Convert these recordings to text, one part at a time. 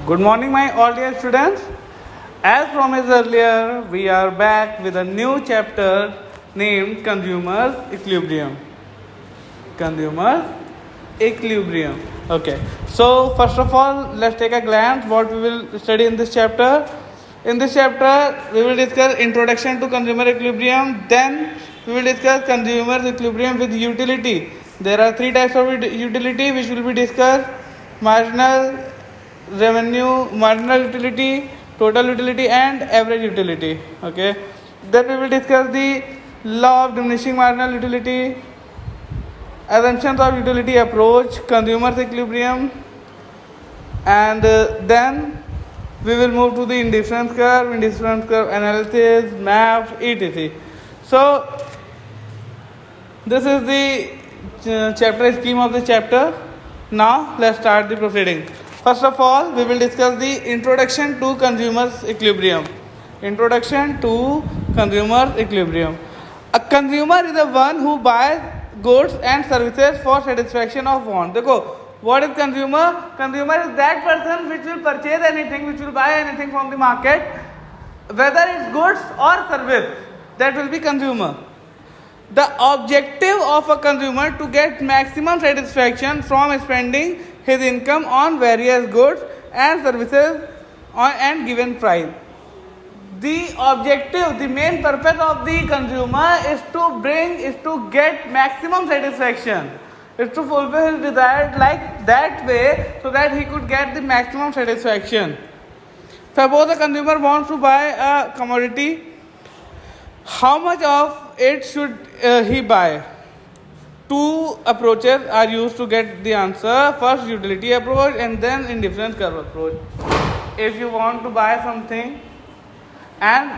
Good morning, my all dear students. As promised earlier, we are back with a new chapter named Consumer Equilibrium. Consumer Equilibrium. Okay. So first of all, let's take a glance what we will study in this chapter. In this chapter, we will discuss introduction to consumer equilibrium. Then we will discuss consumer equilibrium with utility. There are three types of utility which will be discussed: marginal revenue, marginal utility, total utility, and average utility. Okay. Then we will discuss the law of diminishing marginal utility, assumptions of utility approach, consumer equilibrium, and then we will move to the indifference curve analysis, maps, etc. So this is the chapter scheme of the chapter. Now let's start the proceeding. First of all, we will discuss the introduction to consumer equilibrium. Introduction to consumer equilibrium. A consumer is the one who buys goods and services for satisfaction of want. देखो, what is consumer? Consumer is that person which will purchase anything, which will buy anything from the market, whether it's goods or service. That will be consumer. The objective of a consumer to get maximum satisfaction from spending his income on various goods and services and given price. The objective, the main purpose of the consumer is to get maximum satisfaction, is to fulfill his desire like that way so that he could get the maximum satisfaction. Suppose a consumer wants to buy a commodity. How much of it should he buy? Two approaches are used to get the answer. First, utility approach, and then indifference curve approach. If you want to buy something and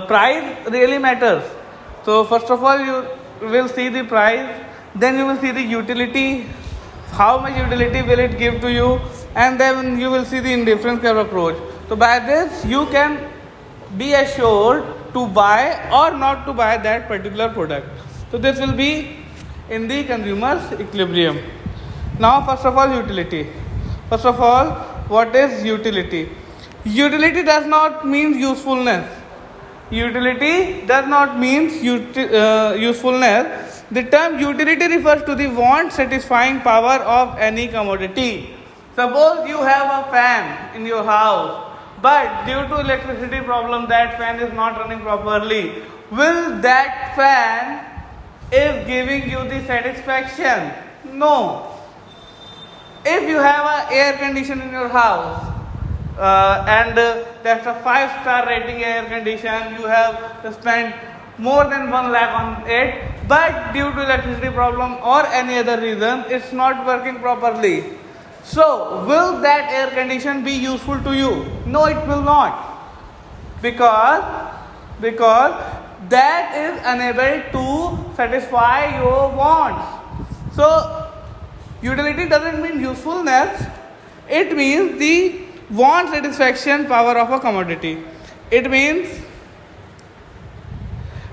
price really matters. So first of all, you will see the price, then you will see the utility, how much utility will it give to you, and then you will see the indifference curve approach. So by this you can be assured to buy or not to buy that particular product. So this will be in the consumer's equilibrium. Now first of all, utility. First of all, what is utility? Utility does not mean usefulness. Utility does not mean usefulness. The term utility refers to the want satisfying power of any commodity. Suppose you have a fan in your house, but due to electricity problem that fan is not running properly. Will that fan is giving you the satisfaction? No. If you have an air condition in your house and that's a 5-star rating air condition, you have spent more than 1 lakh on it, but due to electricity problem or any other reason it's not working properly. So will that air condition be useful to you? No, it will not, because that is unable to satisfy your wants. So utility doesn't mean usefulness, it means the want satisfaction power of a commodity. It means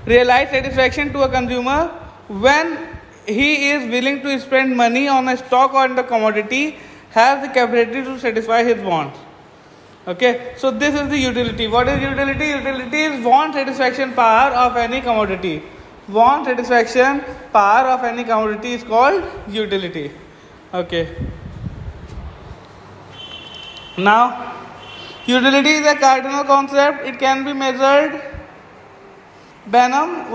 realized satisfaction to a consumer when he is willing to spend money on a stock or on the commodity, has the capacity to satisfy his wants. Okay, so this is the utility. What is utility? Utility is want satisfaction power of any commodity. Want satisfaction power of any commodity is called utility. Okay. Now, utility is a cardinal concept. It can be measured. Benham,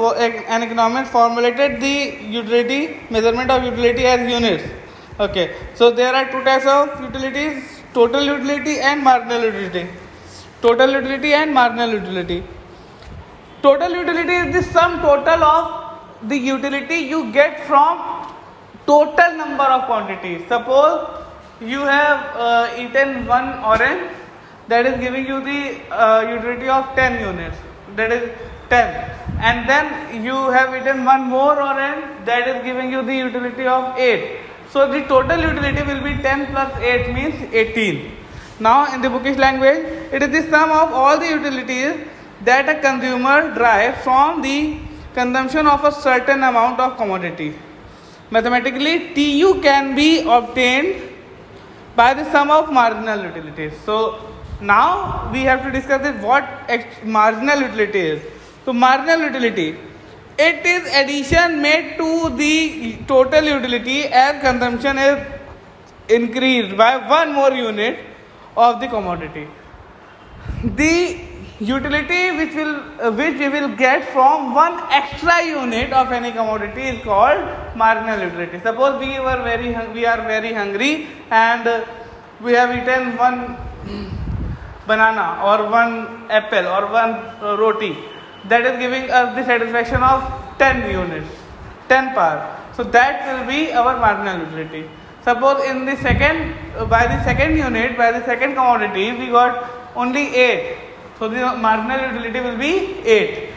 an economist, formulated the utility, measurement of utility as units. Okay, so there are two types of utilities: total utility and marginal utility. Total utility and marginal utility. Total utility is the sum total of the utility you get from total number of quantities. Suppose you have eaten one orange, that is giving you the utility of 10 units, that is 10, and then you have eaten one more orange, that is giving you the utility of 8. So the total utility will be 10 plus 8 means 18. Now in the bookish language, it is the sum of all the utilities that a consumer derives from the consumption of a certain amount of commodity. Mathematically, TU can be obtained by the sum of marginal utilities. So now we have to discuss this what marginal utility is. So marginal utility, it is addition made to the total utility as consumption is increased by one more unit of the commodity. The utility which we will get from one extra unit of any commodity is called marginal utility. Suppose we are very hungry and we have eaten one banana or one apple or one roti, that is giving us the satisfaction of 10 units, 10 power. So that will be our marginal utility. Suppose in the second by the second commodity we got only 8. So the marginal utility will be 8.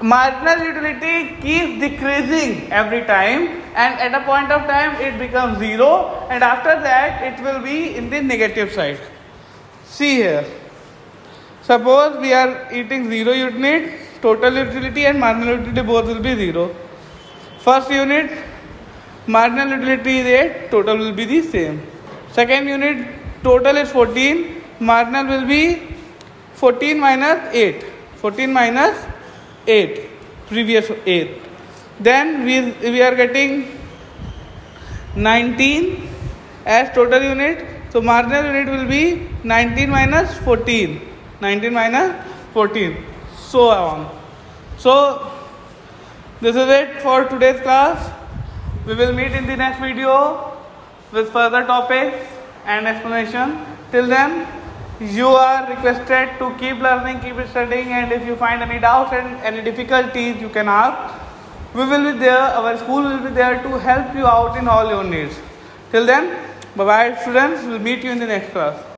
Marginal utility keeps decreasing every time, and at a point of time it becomes 0, and after that it will be in the negative side. See here. Suppose we are eating 0 unit, total utility and marginal utility both will be 0. First unit, marginal utility is 8, total will be the same. Second unit, total is 14, marginal will be 14 minus 8. 14 minus 8, previous 8. Then we are getting 19 as total unit. So marginal unit will be 19 minus 14. 19 minus 14. So on. So this is it for today's class. We will meet in the next video with further topics and explanation. Till then, you are requested to keep learning, keep studying, and if you find any doubts and any difficulties, you can ask. We will be there, our school will be there to help you out in all your needs. Till then, bye bye students, we'll meet you in the next class.